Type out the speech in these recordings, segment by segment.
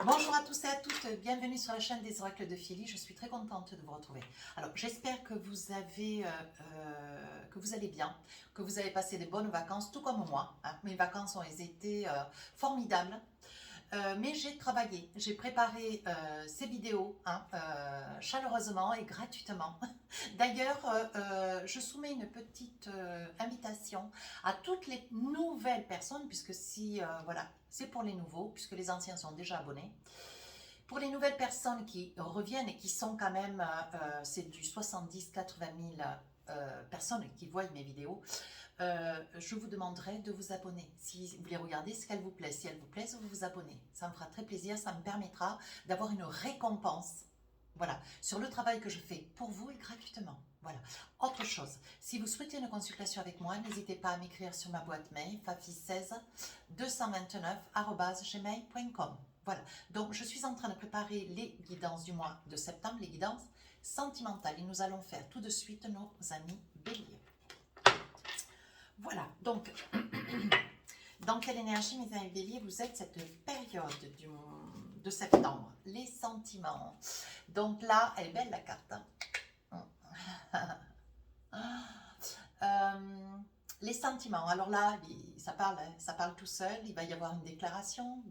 Bonjour à tous et à toutes, bienvenue sur la chaîne des oracles de Philly, je suis très contente de vous retrouver. Alors j'espère que que vous allez bien, que vous avez passé des bonnes vacances, tout comme moi, hein. Mes vacances ont été formidables. Mais j'ai travaillé, j'ai préparé ces vidéos hein, chaleureusement et gratuitement. D'ailleurs, je soumets une petite invitation à toutes les nouvelles personnes, puisque si, voilà, c'est pour les nouveaux, puisque les anciens sont déjà abonnés. Pour les nouvelles personnes qui reviennent et qui sont quand même, c'est du 70-80 000 personnes qui voient mes vidéos, je vous demanderai de vous abonner. Si vous voulez regarder ce qu'elle vous plaît, si elle vous plaît, vous vous abonnez. Ça me fera très plaisir, ça me permettra d'avoir une récompense. Voilà, sur le travail que je fais pour vous et gratuitement. Voilà. Autre chose, si vous souhaitez une consultation avec moi, n'hésitez pas à m'écrire sur ma boîte mail fafi16 229@gmail.com. Voilà. Donc, je suis en train de préparer les guidances du mois de septembre, les guidances sentimentales. Et nous allons faire tout de suite nos amis béliers. Voilà, donc, dans quelle énergie, mes amis béliers, vous êtes cette période de septembre? Les sentiments. Donc là, elle est belle la carte. Les sentiments. Alors là, ça parle tout seul. Il va y avoir une déclaration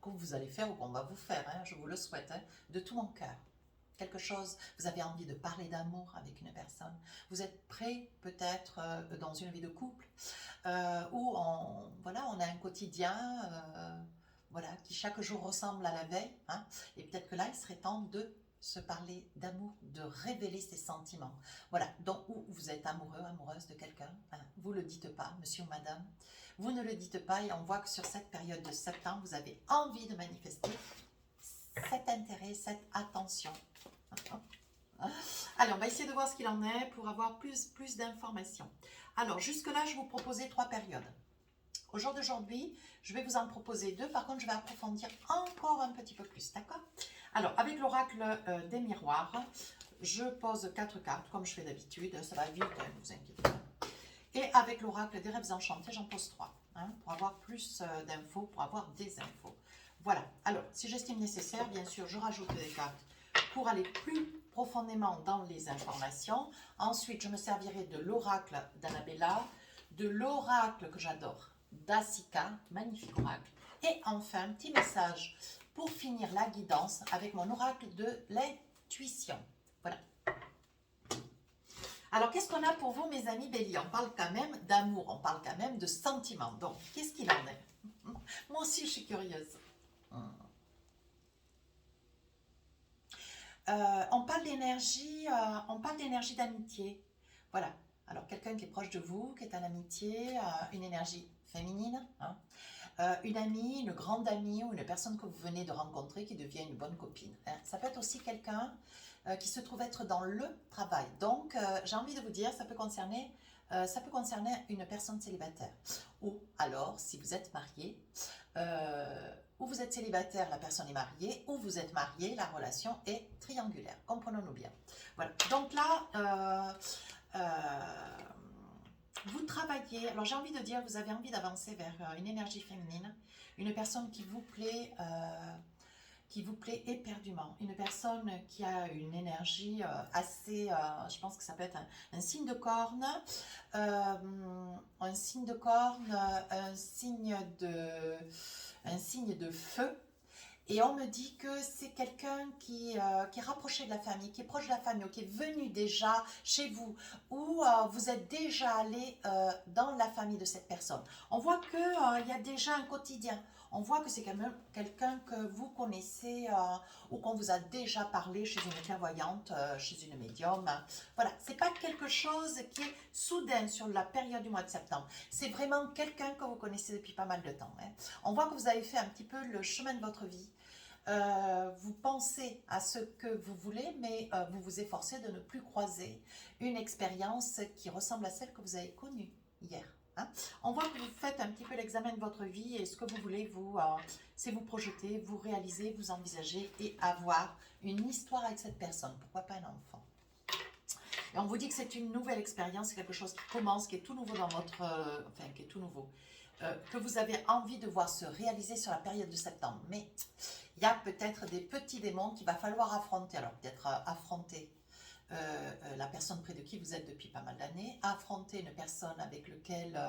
que vous allez faire ou qu'on va vous faire. Hein, je vous le souhaite, hein, de tout mon cœur. Quelque chose, vous avez envie de parler d'amour avec une personne, vous êtes prêt peut-être dans une vie de couple où voilà, on a un quotidien voilà, qui chaque jour ressemble à la veille hein, et peut-être que là il serait temps de se parler d'amour, de révéler ses sentiments. Voilà, donc où vous êtes amoureux, amoureuse de quelqu'un, hein, vous ne le dites pas, monsieur ou madame, vous ne le dites pas et on voit que sur cette période de septembre, vous avez envie de manifester cet intérêt, cette attention. Allez, on va essayer de voir ce qu'il en est pour avoir plus d'informations. Alors, jusque-là, je vous proposais 3 périodes. Au jour d'aujourd'hui, je vais vous en proposer 2. Par contre, je vais approfondir encore un petit peu plus, d'accord? Alors, avec l'oracle des miroirs, je pose 4 cartes, comme je fais d'habitude. Ça va vite, ne vous inquiétez pas. Et avec l'oracle des rêves enchantés, j'en pose 3, hein, pour avoir plus d'infos, pour avoir des infos. Voilà. Alors, si j'estime nécessaire, bien sûr, je rajoute des cartes pour aller plus profondément dans les informations. Ensuite, je me servirai de l'oracle d'Annabella, de l'oracle que j'adore, d'Asika, magnifique oracle. Et enfin, un petit message pour finir la guidance avec mon oracle de l'intuition. Voilà. Alors, qu'est-ce qu'on a pour vous, mes amis béliers? On parle quand même d'amour, on parle quand même de sentiments. Donc, qu'est-ce qu'il en est? Moi aussi, je suis curieuse. On parle d'énergie d'amitié. Voilà. Alors, quelqu'un qui est proche de vous, qui est en amitié, une énergie féminine, hein, une amie, une grande amie ou une personne que vous venez de rencontrer qui devient une bonne copine. Hein. Ça peut être aussi quelqu'un qui se trouve être dans le travail. Donc, j'ai envie de vous dire, ça peut concerner une personne célibataire. Ou alors, si vous êtes marié, ou vous êtes célibataire, la personne est mariée, ou vous êtes marié, la relation est triangulaire. Comprenons-nous bien. Voilà. Donc là, vous travaillez, alors j'ai envie de dire, vous avez envie d'avancer vers une énergie féminine, une personne qui vous plaît éperdument, une personne qui a une énergie assez, je pense que ça peut être un signe de corne, un signe de feu. Et on me dit que c'est quelqu'un qui est rapproché de la famille, qui est proche de la famille, ou qui est venu déjà chez vous, ou vous êtes déjà allé dans la famille de cette personne. On voit qu'il y a déjà un quotidien. On voit que c'est quand même quelqu'un que vous connaissez ou qu'on vous a déjà parlé chez une clairvoyante, chez une médium. Voilà, c'est pas quelque chose qui est soudain sur la période du mois de septembre. C'est vraiment quelqu'un que vous connaissez depuis pas mal de temps. Hein. On voit que vous avez fait un petit peu le chemin de votre vie. Vous pensez à ce que vous voulez, mais vous vous efforcez de ne plus croiser une expérience qui ressemble à celle que vous avez connue hier. Hein. On voit que vous faites un petit peu l'examen de votre vie et ce que vous voulez, c'est vous projeter, vous réaliser, vous envisager et avoir une histoire avec cette personne. Pourquoi pas un enfant? Et on vous dit que c'est une nouvelle expérience, quelque chose qui commence, qui est tout nouveau dans votre... enfin, qui est tout nouveau. Que vous avez envie de voir se réaliser sur la période de septembre. Mais Il y a peut-être des petits démons qu'il va falloir affronter. Alors peut-être affronter la personne près de qui vous êtes depuis pas mal d'années, affronter une personne avec laquelle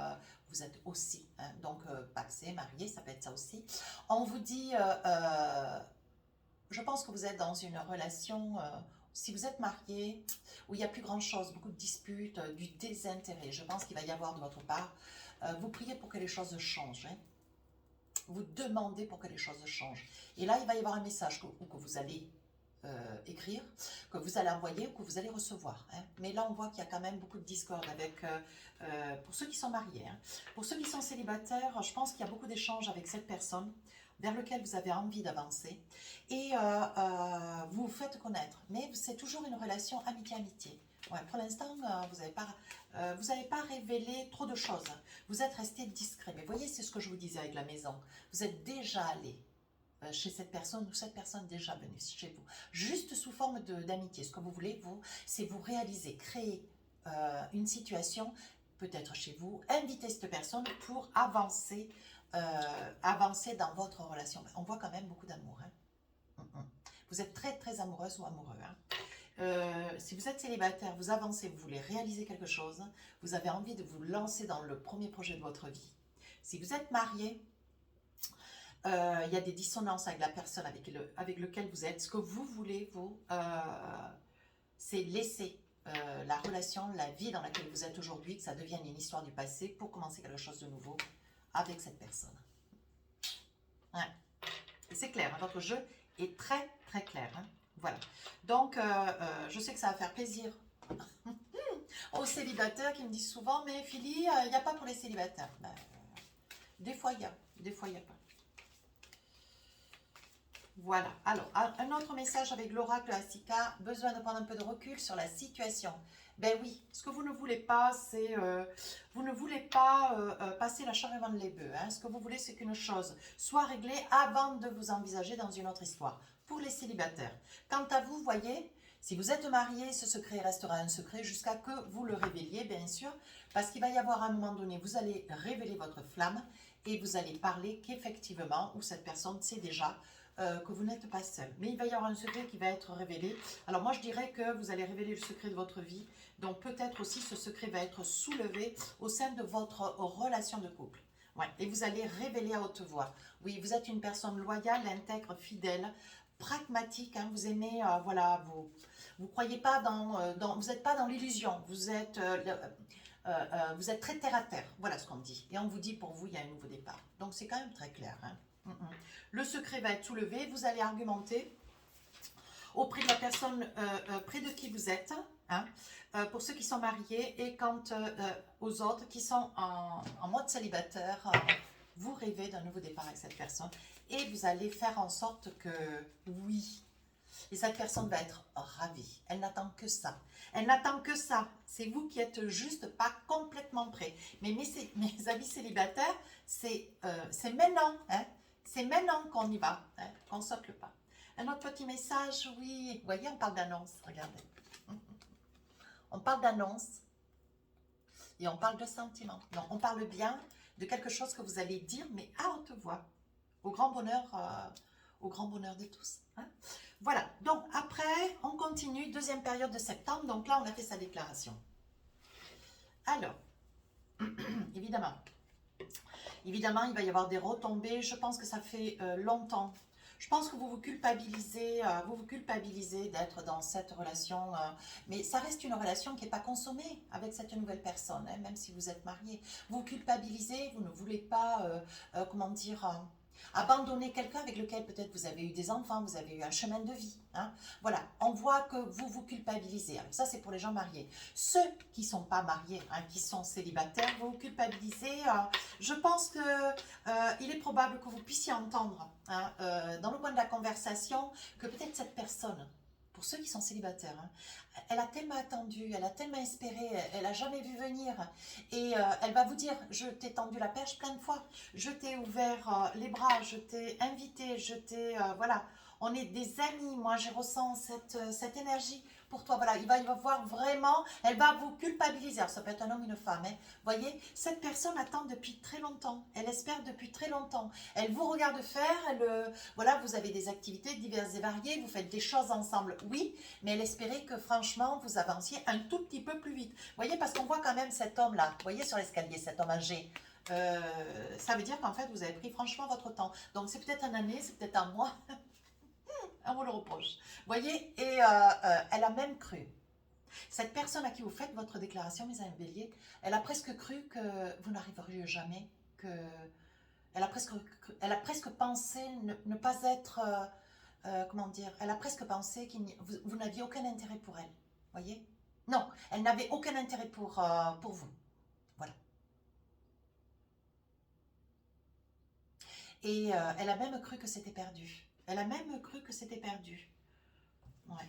vous êtes aussi, hein, donc paxé, marié, ça peut être ça aussi. On vous dit, je pense que vous êtes dans une relation, si vous êtes marié, où il n'y a plus grand chose, beaucoup de disputes, du désintérêt, je pense qu'il va y avoir de votre part, vous priez pour que les choses changent, hein. Vous demandez pour que les choses changent. Et là, il va y avoir un message que vous allez écrire, que vous allez envoyer ou que vous allez recevoir, hein. Mais là, on voit qu'il y a quand même beaucoup de discorde avec, pour ceux qui sont mariés, hein. Pour ceux qui sont célibataires, je pense qu'il y a beaucoup d'échanges avec cette personne vers lequel vous avez envie d'avancer et vous vous faites connaître. Mais c'est toujours une relation amitié-amitié. Ouais, pour l'instant, vous n'avez pas révélé trop de choses. Vous êtes resté discret. Mais voyez, c'est ce que je vous disais avec la maison. Vous êtes déjà allé chez cette personne ou cette personne est déjà venue chez vous. Juste sous forme d'amitié. Ce que vous voulez, vous, c'est vous réaliser, créer une situation, peut-être chez vous, inviter cette personne pour avancer, avancer dans votre relation. On voit quand même beaucoup d'amour, hein. Vous êtes très très amoureuse ou amoureux, hein. Si vous êtes célibataire, vous avancez, vous voulez réaliser quelque chose, vous avez envie de vous lancer dans le premier projet de votre vie. Si vous êtes marié, il y a des dissonances avec la personne avec laquelle vous êtes. Ce que vous voulez, vous, c'est laisser la relation, la vie dans laquelle vous êtes aujourd'hui, que ça devienne une histoire du passé pour commencer quelque chose de nouveau avec cette personne. Ouais. C'est clair, hein, votre jeu est très très clair, hein. Voilà. Donc, je sais que ça va faire plaisir aux célibataires qui me disent souvent, mais Philly, il n'y a pas pour les célibataires. Ben, des fois, il y a. Des fois, il n'y a pas. Voilà. Alors, un autre message avec l'oracle Asika. Besoin de prendre un peu de recul sur la situation. Ben oui, ce que vous ne voulez pas, c'est... vous ne voulez pas passer la charrue avant les bœufs, hein. Ce que vous voulez, c'est qu'une chose soit réglée avant de vous envisager dans une autre histoire. Pour les célibataires. Quant à vous, voyez, si vous êtes marié, ce secret restera un secret jusqu'à que vous le révéliez, bien sûr, parce qu'il va y avoir un moment donné, vous allez révéler votre flamme et vous allez parler qu'effectivement, ou cette personne sait déjà que vous n'êtes pas seul. Mais il va y avoir un secret qui va être révélé. Alors moi, je dirais que vous allez révéler le secret de votre vie, donc peut-être aussi ce secret va être soulevé au sein de votre relation de couple. Ouais, et vous allez révéler à haute voix. Oui, vous êtes une personne loyale, intègre, fidèle, pragmatique, hein, vous aimez, voilà, vous croyez pas vous n'êtes pas dans l'illusion, vous êtes très terre à terre, voilà ce qu'on dit. Et on vous dit pour vous, il y a un nouveau départ. Donc c'est quand même très clair, hein. Le secret va être soulevé, vous allez argumenter auprès de la personne près de qui vous êtes, hein, pour ceux qui sont mariés, et quant aux autres qui sont en mode célibataire, vous rêvez d'un nouveau départ avec cette personne et vous allez faire en sorte que oui. Et cette personne va être ravie. Elle n'attend que ça. Elle n'attend que ça. C'est vous qui êtes juste pas complètement prêt. Mais mes amis célibataires, c'est maintenant. Hein, c'est maintenant qu'on y va. Hein, qu'on saute le pas. Un autre petit message, oui. Vous voyez, on parle d'annonce. Regardez. On parle d'annonce. Et on parle de sentiments. Donc, on parle bien de quelque chose que vous allez dire, mais à haute voix. Au grand bonheur de tous. Hein. Voilà, donc après, on continue, deuxième période de septembre. Donc là, on a fait sa déclaration. Alors, évidemment, il va y avoir des retombées. Je pense que ça fait longtemps. Je pense que vous vous culpabilisez d'être dans cette relation, mais ça reste une relation qui n'est pas consommée avec cette nouvelle personne, hein, même si vous êtes marié. Vous culpabilisez, vous ne voulez pas, comment dire, abandonner quelqu'un avec lequel peut-être vous avez eu des enfants, vous avez eu un chemin de vie. Hein. Voilà, on voit que vous vous culpabilisez. Alors ça, c'est pour les gens mariés. Ceux qui ne sont pas mariés, hein, qui sont célibataires, vous vous culpabilisez. Je pense qu'il est probable que vous puissiez entendre, hein, dans le coin de la conversation, que peut-être cette personne, pour ceux qui sont célibataires, hein, elle a tellement attendu, elle a tellement espéré, elle n'a jamais vu venir. Et elle va vous dire, je t'ai tendu la perche plein de fois, je t'ai ouvert les bras, je t'ai invité, voilà. On est des amis. Moi, je ressens cette énergie pour toi. Voilà, il va y avoir vraiment, elle va vous culpabiliser. Alors, ça peut être un homme ou une femme. Hein. Vous voyez, cette personne attend depuis très longtemps. Elle espère depuis très longtemps. Elle vous regarde faire. Voilà, vous avez des activités diverses et variées. Vous faites des choses ensemble, oui. Mais elle espérait que, franchement, vous avanciez un tout petit peu plus vite. Vous voyez, parce qu'on voit quand même cet homme-là. Vous voyez sur l'escalier, cet homme âgé. Ça veut dire qu'en fait, vous avez pris franchement votre temps. Donc, c'est peut-être une année, c'est peut-être un mois. On vous le reproche. Vous voyez, et elle a même cru. Cette personne à qui vous faites votre déclaration, mes amis béliers, elle a presque cru que vous n'arriveriez jamais, que elle a presque pensé ne pas être, comment dire, elle a presque pensé que vous n'aviez aucun intérêt pour elle. Voyez? Non, elle n'avait aucun intérêt pour vous. Voilà. Et elle a même cru que c'était perdu. Elle a même cru que c'était perdu. Ouais.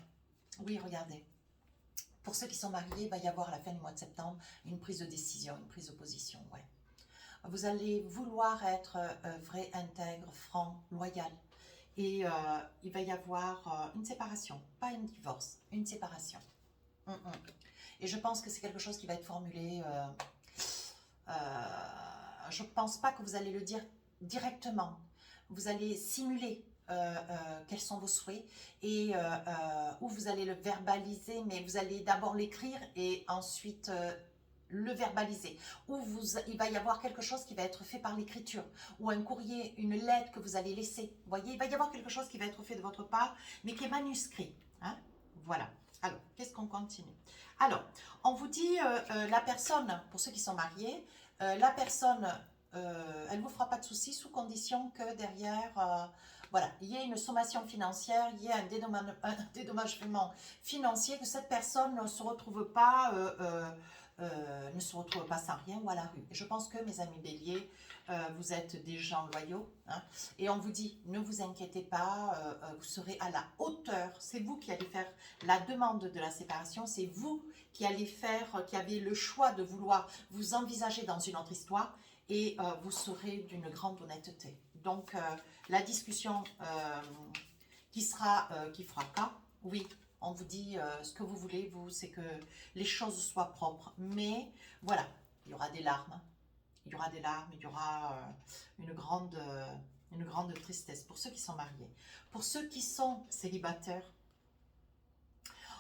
Oui, regardez. Pour ceux qui sont mariés, il va y avoir à la fin du mois de septembre une prise de décision, une prise de position. Ouais. Vous allez vouloir être vrai, intègre, franc, loyal. Et il va y avoir une séparation, pas un divorce, une séparation. Et je pense que c'est quelque chose qui va être formulé. Je ne pense pas que vous allez le dire directement. Vous allez simuler quels sont vos souhaits et où vous allez le verbaliser, mais vous allez d'abord l'écrire et ensuite le verbaliser. Ou il va y avoir quelque chose qui va être fait par l'écriture, ou un courrier, une lettre que vous allez laisser. Vous voyez, il va y avoir quelque chose qui va être fait de votre part, mais qui est manuscrit. Hein. Voilà. Alors, qu'est-ce qu'on continue? Alors, on vous dit, la personne, pour ceux qui sont mariés, la personne, elle ne vous fera pas de soucis sous condition que derrière, voilà, il y ait une sommation financière, il y ait un dédommagement financier, que cette personne ne se retrouve pas, sans rien ou à la rue. Et je pense que, mes amis béliers, vous êtes des gens loyaux. Hein, et on vous dit, ne vous inquiétez pas, vous serez à la hauteur. C'est vous qui allez faire la demande de la séparation. C'est vous qui allez faire, qui avez le choix de vouloir vous envisager dans une autre histoire. Et vous serez d'une grande honnêteté. Donc, la discussion qui fera cas, oui, on vous dit ce que vous voulez, vous, c'est que les choses soient propres. Mais voilà, il y aura des larmes. Il y aura des larmes, il y aura une grande tristesse pour ceux qui sont mariés. Pour ceux qui sont célibataires,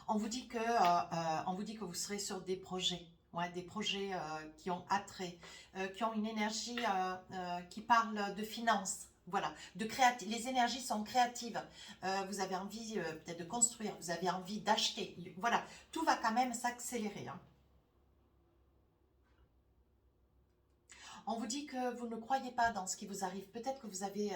on vous dit que vous serez sur des projets. Ouais, des projets qui ont attrait, qui ont une énergie qui parle de finances. Voilà, les énergies sont créatives. Vous avez envie peut-être de construire, vous avez envie d'acheter. Voilà, tout va quand même s'accélérer. Hein. On vous dit que vous ne croyez pas dans ce qui vous arrive. Peut-être que vous avez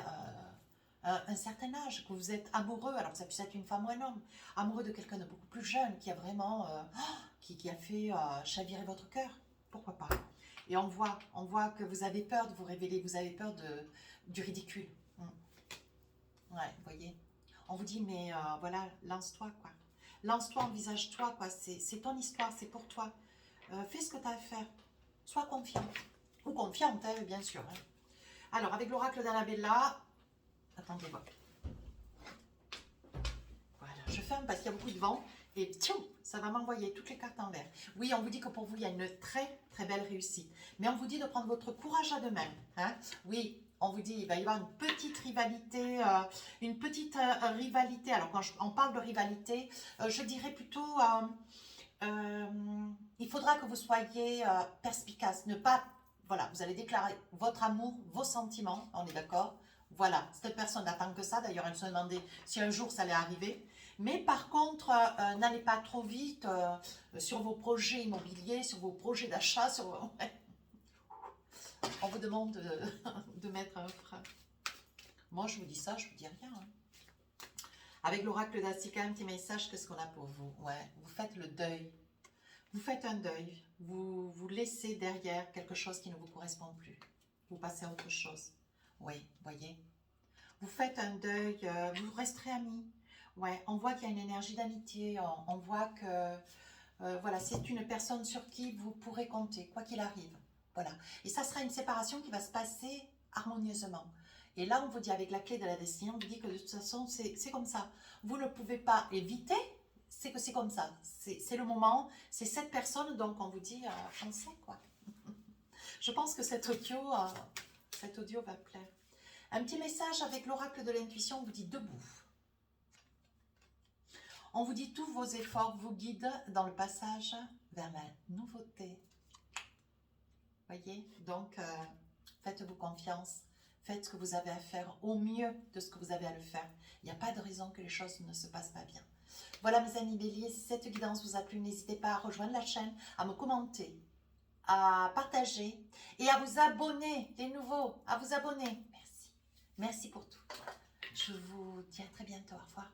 un certain âge, que vous êtes amoureux, alors que ça puisse être une femme ou un homme, amoureux de quelqu'un de beaucoup plus jeune, qui a vraiment, qui a fait chavirer votre cœur. Pourquoi pas? Et on voit que vous avez peur de vous révéler, vous avez peur du ridicule. Ouais, vous voyez. On vous dit, mais voilà, lance-toi, quoi. Lance-toi, envisage-toi, quoi. C'est ton histoire, c'est pour toi. Fais ce que tu as à faire. Sois confiant. Ou confiante, hein, bien sûr. Hein. Alors, avec l'oracle d'Annabella, attendez, voilà. Voilà, je ferme parce qu'il y a beaucoup de vent. Et tchou, ça va m'envoyer toutes les cartes en vert. Oui, on vous dit que pour vous, il y a une très, très belle réussite. Mais on vous dit de prendre votre courage à deux mains. Hein. Oui, on vous dit il va y avoir une petite rivalité. Alors, quand on parle de rivalité, je dirais plutôt... il faudra que vous soyez perspicace. Ne pas... Voilà, vous allez déclarer votre amour, vos sentiments. On est d'accord? Voilà, cette personne n'attend que ça. D'ailleurs, elle se demandait si un jour ça allait arriver. Mais par contre, n'allez pas trop vite sur vos projets immobiliers, sur vos projets d'achat. On vous demande de mettre un frein. Moi, je vous dis ça, je vous dis rien. Hein. Avec l'oracle d'Assika, un petit message, qu'est-ce qu'on a pour vous? Ouais, vous faites le deuil. Vous faites un deuil. Vous laissez derrière quelque chose qui ne vous correspond plus. Vous passez à autre chose. Oui, voyez. Vous faites un deuil, vous resterez amis. Ouais, on voit qu'il y a une énergie d'amitié, on voit que voilà, c'est une personne sur qui vous pourrez compter, quoi qu'il arrive. Voilà. Et ça sera une séparation qui va se passer harmonieusement. Et là, on vous dit, avec la clé de la destinée, on vous dit que de toute façon, c'est comme ça. Vous ne pouvez pas éviter, c'est que c'est comme ça. C'est le moment, c'est cette personne, donc on vous dit, on sait quoi. Je pense que cet audio va plaire. Un petit message avec l'oracle de l'intuition, on vous dit debout. On vous dit tous vos efforts vous guident dans le passage vers la nouveauté. Voyez, donc faites-vous confiance, faites ce que vous avez à faire au mieux de ce que vous avez à le faire. Il n'y a pas de raison que les choses ne se passent pas bien. Voilà mes amis béliers, si cette guidance vous a plu, n'hésitez pas à rejoindre la chaîne, à me commenter, à partager et à vous abonner, les nouveaux, à vous abonner. Merci. Merci pour tout. Je vous dis à très bientôt. Au revoir.